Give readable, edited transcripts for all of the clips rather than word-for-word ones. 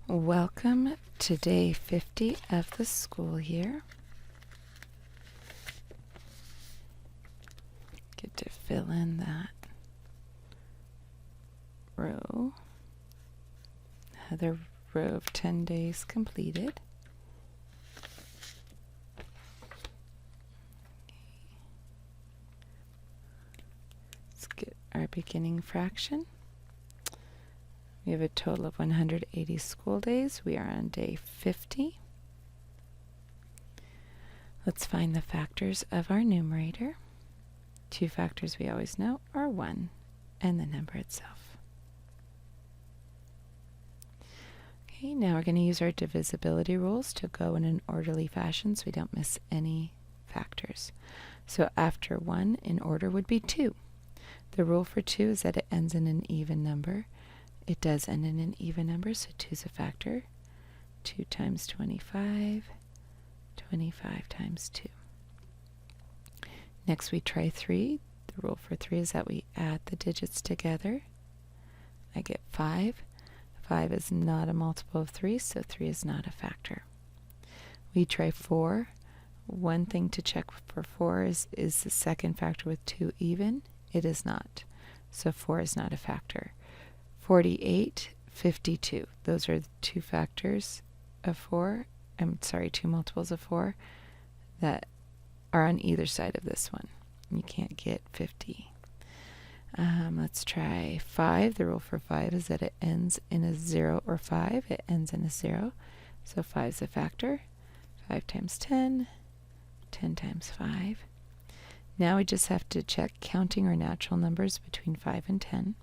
Welcome to day 50 of the school year. Get to fill in that row. Another row of 10 days completed. Let's get our beginning fraction. We have a total of 180 school days. We are on day 50. Let's find the factors of our numerator. Two factors we always know are 1 and the number itself. Okay, now we're going to use our divisibility rules to go in an orderly fashion so we don't miss any factors. So after 1 in order would be 2. The rule for 2 is that it ends in an even number. It does end in an even number, so 2 is a factor. 2 times 25, 25 times 2. Next we try 3. The rule for 3 is that we add the digits together. I get 5. 5 is not a multiple of 3, so 3 is not a factor. We try 4. One thing to check for 4 is the second factor with 2 even? It is not, so 4 is not a factor. 48, 52. Those are the two factors of 4. Two multiples of 4 that are on either side of this one. You can't get 50. Let's try 5. The rule for 5 is that it ends in a 0 or 5. It ends in a 0. So 5 is a factor. 5 times 10, 10 times 5. Now we just have to check counting our natural numbers between 5 and 10.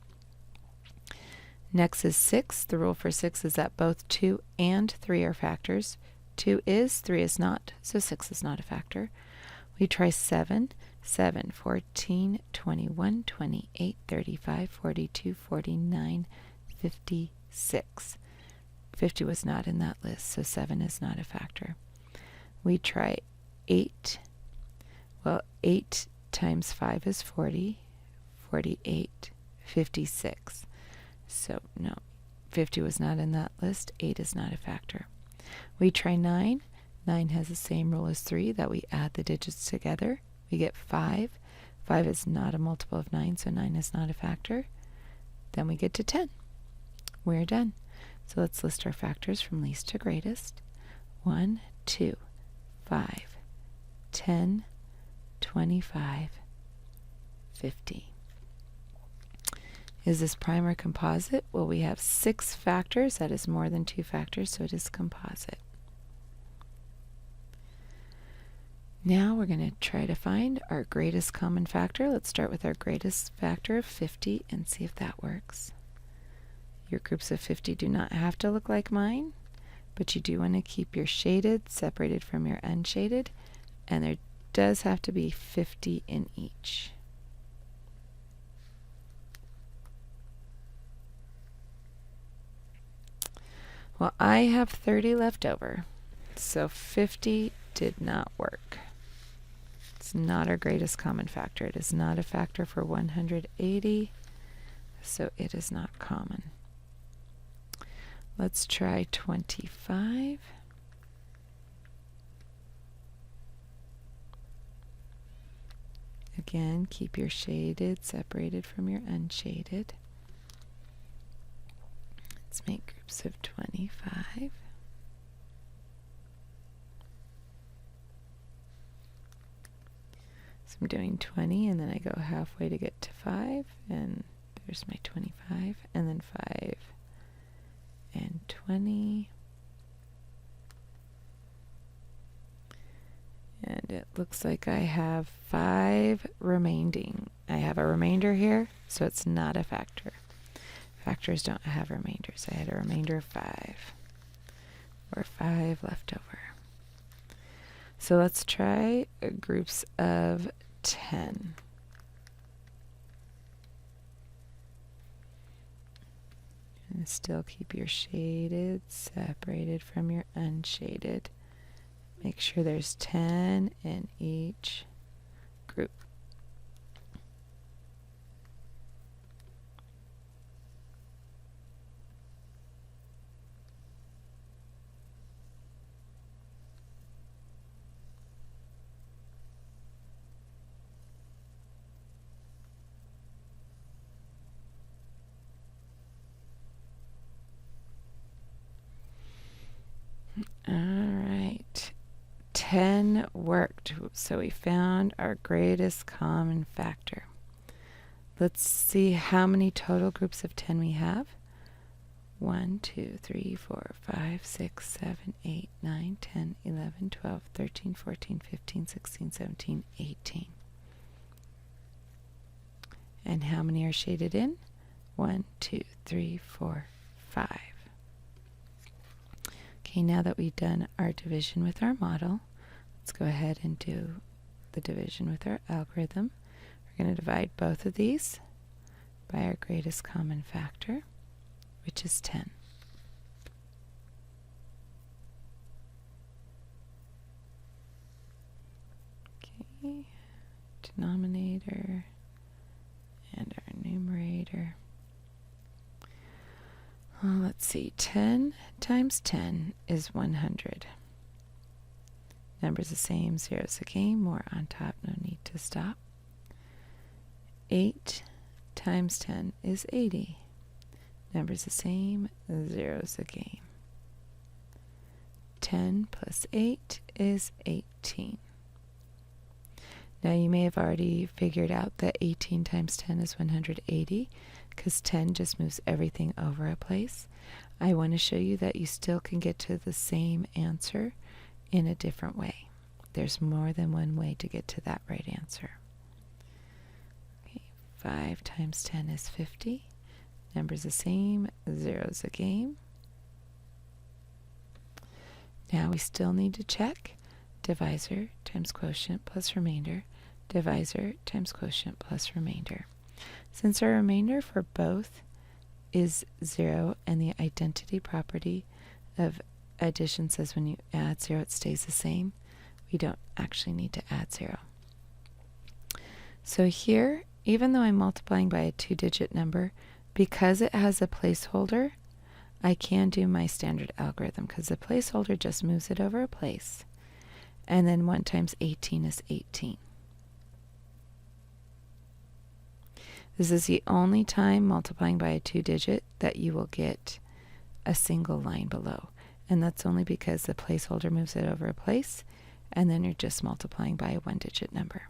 Next is 6. The rule for 6 is that both 2 and 3 are factors. 2 is, 3 is not, so 6 is not a factor. We try 7. 7, 14, 21, 28, 35, 42, 49, 56. 50 was not in that list, so 7 is not a factor. We try 8. Well, 8 times 5 is 40, 48, 56. So no, 50 was not in that list. 8 is not a factor. We try 9. 9 has the same rule as 3, that we add the digits together. We get 5. 5 is not a multiple of 9, so 9 is not a factor. Then we get to 10. We're done. So let's list our factors from least to greatest. 1, 2, 5, 10, 25, 50. Is this prime or composite? Well, we have 6 factors. That is more than 2 factors, so it is composite. Now we're going to try to find our greatest common factor. Let's start with our greatest factor of 50 and see if that works. Your groups of 50 do not have to look like mine, but you do want to keep your shaded separated from your unshaded, and there does have to be 50 in each. Well, I have 30 left over, so 50 did not work. It's not our greatest common factor. It is not a factor for 180, so it is not common. Let's try 25. Again, keep your shaded separated from your unshaded. Let's make groups of 25. So I'm doing 20, and then I go halfway to get to 5, and there's my 25, and then 5 and 20. And it looks like I have 5 remaining. I have a remainder here, so it's not a factor. Factors don't have remainders. I had a remainder of 5, or 5 left over. So let's try groups of 10. And still keep your shaded separated from your unshaded. Make sure there's 10 in each group. 10 worked. So we found our greatest common factor. Let's see how many total groups of 10 we have. 1, 2, 3, 4, 5, 6, 7, 8, 9, 10, 11, 12, 13, 14, 15, 16, 17, 18. And how many are shaded in? 1, 2, 3, 4, 5. Okay, now that we've done our division with our model, let's go ahead and do the division with our algorithm. We're going to divide both of these by our greatest common factor, which is 10. Okay, denominator and our numerator. Let's see, 10 times 10 is 100. Numbers the same, zeros the game, more on top, no need to stop. 8 times 10 is 80. Numbers the same, zeros the game. 10 plus 8 is 18. Now you may have already figured out that 18 times 10 is 180, because 10 just moves everything over a place. I want to show you that you still can get to the same answer in a different way. There's more than one way to get to that right answer. Okay, 5 times 10 is 50. Numbers the same, zeros a game. Now we still need to check divisor times quotient plus remainder, divisor times quotient plus remainder. Since our remainder for both is 0 and the identity property of addition says when you add 0 it stays the same, we don't actually need to add 0. So here, even though I'm multiplying by a 2-digit number, because it has a placeholder, I can do my standard algorithm because the placeholder just moves it over a place. And then 1 times 18 is 18. This is the only time multiplying by a 2-digit that you will get a single line below. And that's only because the placeholder moves it over a place, and then you're just multiplying by a 1-digit number.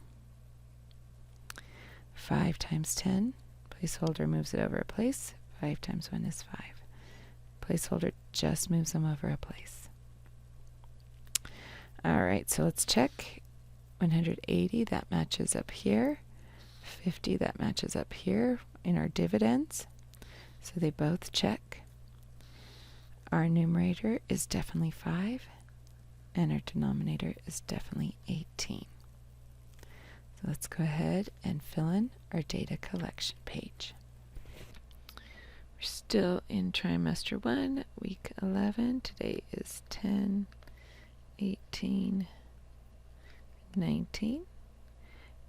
5 times 10, placeholder moves it over a place. 5 times 1 is 5. Placeholder just moves them over a place. Alright, so let's check. 180, that matches up here. 50, that matches up here in our dividends. So they both check. Our numerator is definitely 5, and our denominator is definitely 18. So let's go ahead and fill in our data collection page. We're still in trimester 1, week 11. Today is 10, 18, 19.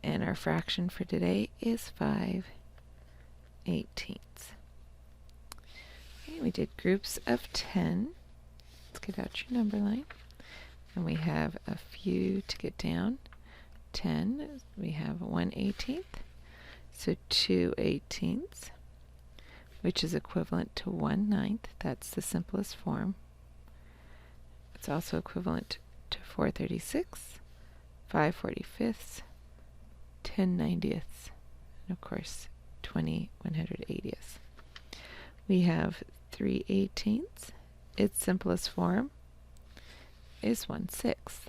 And our fraction for today is 5/18. Okay, we did groups of 10. Let's get out your number line. And we have a few to get down. 10, we have 1/18. So 2/18, which is equivalent to 1/9. That's the simplest form. It's also equivalent to 4/36, 5/45, 10/90, and of course 20/180. We have 3/18. Its simplest form is 1/6,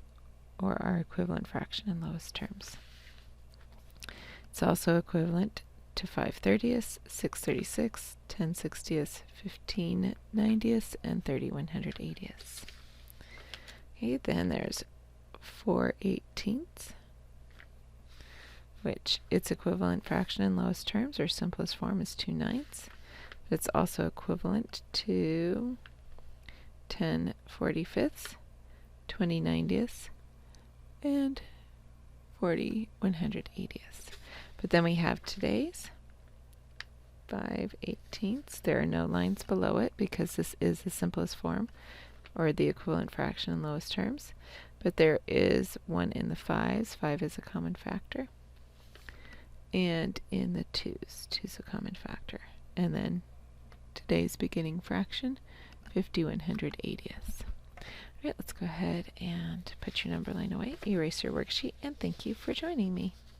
or our equivalent fraction in lowest terms. It's also equivalent to 5/30, 6/36, 10/60, 15/90, and 30/180. Okay, then there's 4/18, which its equivalent fraction in lowest terms, or simplest form, is 2/9. But it's also equivalent to 10/45, 20/90, and 40/180. But then we have today's 5/18. There are no lines below it because this is the simplest form, or the equivalent fraction in lowest terms. But there is 1 in the 5s. 5 is a common factor. And in the 2s, 2 is a common factor. And then today's beginning fraction, 50/180. All right, let's go ahead and put your number line away, erase your worksheet, and thank you for joining me.